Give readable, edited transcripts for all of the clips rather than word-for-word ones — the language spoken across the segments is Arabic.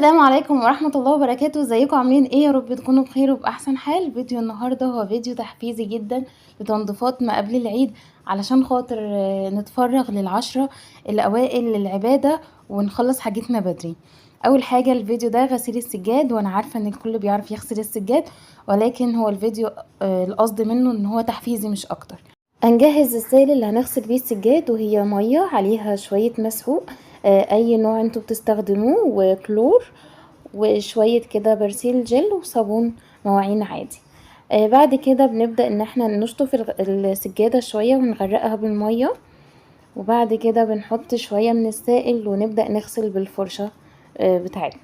السلام عليكم ورحمة الله وبركاته، ازيكم عاملين ايه؟ يا رب تكونوا بخير وبأحسن حال. فيديو النهاردة هو فيديو تحفيزي جدًا لتنظيفات ما قبل العيد، علشان خاطر نتفرغ لل10 الأوائل للعبادة ونخلّص حاجتنا بدري. أول حاجة الفيديو ده غسيل السجاد، وأنا عارفة إن الكل بيعرف يغسل السجاد، ولكن هو الفيديو القصد منه إن هو تحفيزي مش أكتر. هنجهز السائل اللي هنغسل بيه السجاد، وهي مَيّة عليها شوية مسحوق أي نوع انتم بتستخدموه، وكلور وشوية كده برسيل جل وصابون مواعين عادي. بعد كده بنبدأ ان احنا نشطف السجادة شوية ونغرقها بالمية، وبعد كده بنحط شوية من السائل ونبدأ نغسل بالفرشة بتاعتنا.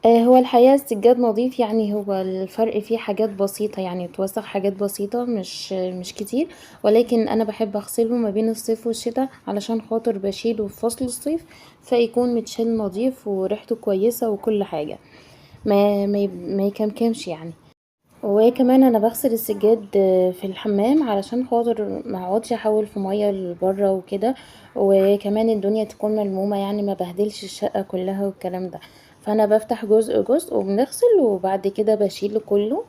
هو الحقيقة السجاد نضيف، يعني هو الفرق فيه حاجات بسيطة، يعني اتوسخ حاجات بسيطة مش كتير، ولكن انا بحب اغسله ما بين الصيف والشتاء علشان خاطر بشيله في فصل الصيف فيكون متشال نضيف وريحته كويسة وكل حاجة ما يكمكمش يعني. وكمان انا بغسل السجاد في الحمام علشان خاطر ما اقعدش احول في ميه لبره وكده، وكمان الدنيا تكون ملمومه، يعني ما بهدلش الشقه كلها والكلام ده. فانا بفتح جزء جزء وبنغسل، وبعد كده بشيل كله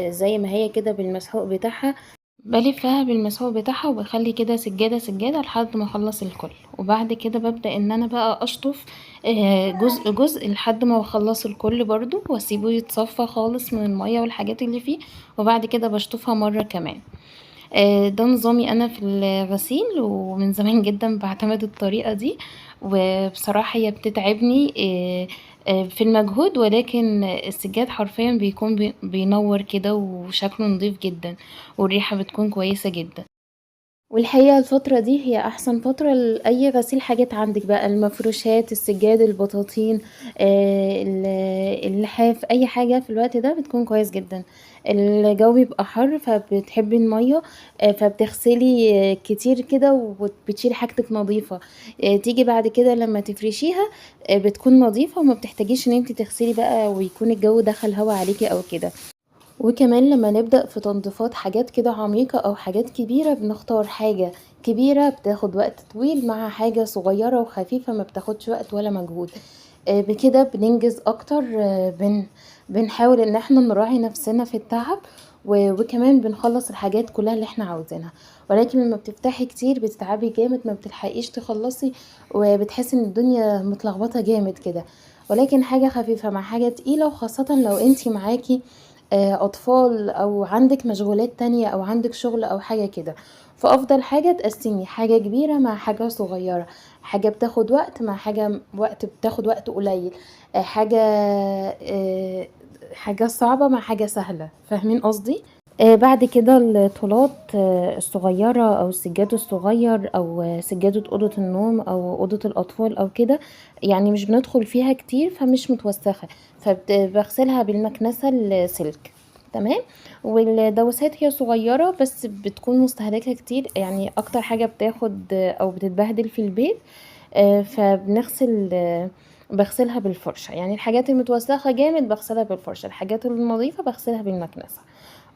زي ما هي كده بالمسحوق بتاعها، بلفها بالمسحوق بتاعها وبخلي كده سجادة سجادة لحد ما اخلص الكل. وبعد كده ببدأ ان انا بقى اشطف جزء جزء لحد ما بخلص الكل برضو، واسيبه يتصفى خالص من المية والحاجات اللي فيه، وبعد كده بشطفها مرة كمان. ده نظامي انا في الغسيل، ومن زمان جدا بعتمد الطريقة دي، وبصراحة هي بتتعبني في المجهود، ولكن السجاد حرفيا بيكون بينور كده وشكله نضيف جدا، والريحة بتكون كويسة جدا. والحقيقة الفترة دي هي أحسن فترة لأي غسيل حاجات عندك بقى، المفروشات، السجاد، البطاطين، اللحاف، أي حاجة في الوقت ده بتكون كويس جدا. الجو بيبقى حر فبتحبي المية، فبتغسلي كتير كده وبتشيلي حاجتك نظيفة. تيجي بعد كده لما تفرشيها بتكون نظيفة وما بتحتاجيش ان انتي تغسلي بقى ويكون الجو دخل هوا عليكي او كده. وكمان لما نبدأ في تنظيفات حاجات كده عميقة أو حاجات كبيرة، بنختار حاجة كبيرة بتاخد وقت طويل مع حاجة صغيرة وخفيفة ما بتاخدش وقت ولا مجهود. بكده بننجز أكتر. بنحاول إن احنا نراعي نفسنا في التعب، وكمان بنخلص الحاجات كلها اللي احنا عاوزينها. ولكن لما بتفتحي كتير بتتعبي جامد، ما بتلحقيش تخلصي، وبتحسي ان الدنيا متلخبطة جامد كده. ولكن حاجة خفيفة مع حاجة تقيلة، وخاصة لو انتي معاكي أطفال أو عندك مشغولات تانية أو عندك شغل أو حاجة كده، فأفضل حاجة تقسمي حاجة كبيرة مع حاجة صغيرة، حاجة بتاخد وقت مع حاجة بتاخد وقت قليل، حاجة صعبة مع حاجة سهلة. فاهمين قصدي؟ بعد كده الطولات الصغيرة أو السجاد الصغير أو سجادة أوضة النوم أو أوضة الأطفال أو كده، يعني مش بندخل فيها كتير فمش متوسخة، فبغسلها بالمكنسة السلك. تمام. والدواسات هي صغيرة بس بتكون مستهلكة كتير، يعني أكتر حاجة بتاخد أو بتتبهدل في البيت. فبنغسل بغسلها بالفرشة، يعني الحاجات المتوسخة جامد بغسلها بالفرشة، الحاجات النظيفة بغسلها بالمكنسة،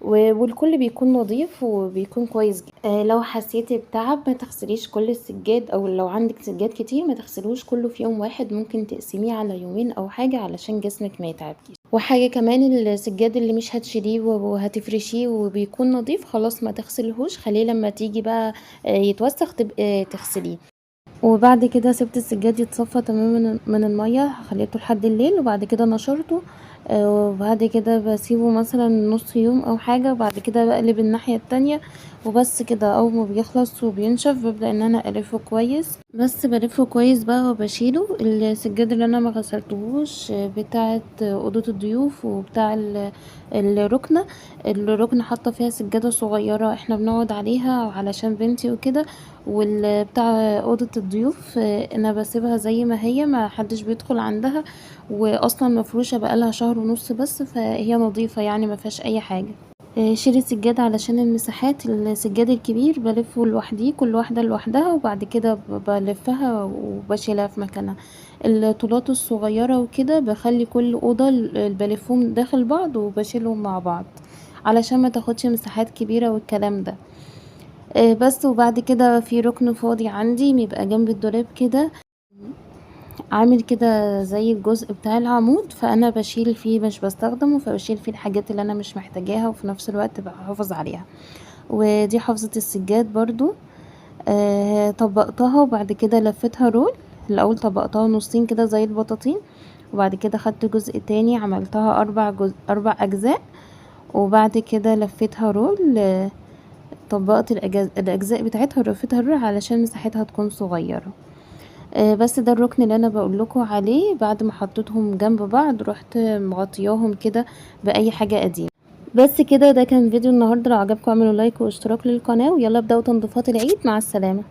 والكل بيكون نظيف وبيكون كويس جدا. لو حسيتي بتعب ما تغسليش كل السجاد، او لو عندك سجاد كتير ما تغسلوش كله في يوم واحد، ممكن تقسميه على يومين او حاجة علشان جسمك ما يتعبكيش. وحاجة كمان، السجاد اللي مش هتشيليه وهتفرشيه وبيكون نظيف خلاص ما تغسلهوش، خليه لما تيجي بقى يتوسخ تبقى تغسليه. وبعد كده سبت السجاد يتصفى تماما من المية، خليته لحد الليل، وبعد كده نشرته. وبعد كده بسيبه مثلا نص يوم او حاجة، وبعد كده بقلب الناحية التانية وبس كده. اول ما بيخلص وبينشف ببدأ ان انا الفه كويس، بس بلفه كويس بقى وبشيله. السجاد اللي انا ما غسلتهوش بتاعه اوضه الضيوف، وبتاع الركنه. الركنه حاطه فيها سجاده صغيره احنا بنقعد عليها علشان بنتي وكده، والبتاع اوضه الضيوف انا بسيبها زي ما هي، ما حدش بيدخل عندها، واصلا مفروشه بقالها شهر ونص بس، فهي نظيفه يعني ما فيهاش اي حاجه. شيل السجاد علشان المساحات. السجاد الكبير بلفه لوحديه، كل واحدة لوحدها، وبعد كده بلفها وبشيلها في مكانها. الطولات الصغيرة وكده بخلي كل أوضة بلفهم داخل بعض وبشيلهم مع بعض علشان ما تاخدش مساحات كبيرة والكلام ده. بس. وبعد كده في ركن فاضي عندي بيبقى جنب الدولاب كده، عامل كده زي الجزء بتاع العمود، فانا بشيل فيه مش بستخدمه، فبشيل فيه الحاجات اللي انا مش محتاجاها وفي نفس الوقت بحافظ عليها. ودي حافظة السجاد برضو. طبقتها وبعد كده لفيتها رول. الاول طبقتها نصين كده زي البطاطين، وبعد كده خدت جزء تاني عملتها 4 اجزاء، وبعد كده لفيتها رول. طبقت الاجزاء بتاعتها ولفيتها رول علشان مساحتها تكون صغيرة. بس ده الركن اللي انا بقولكوا عليه. بعد ما حطيتهم جنب بعض رحت مغطياهم كده باي حاجة قديمة. بس كده، ده كان فيديو النهاردة. لو عجبكم اعملوا لايك واشتراك للقناة، ويلا ابدأوا تنظيفات العيد. مع السلامة.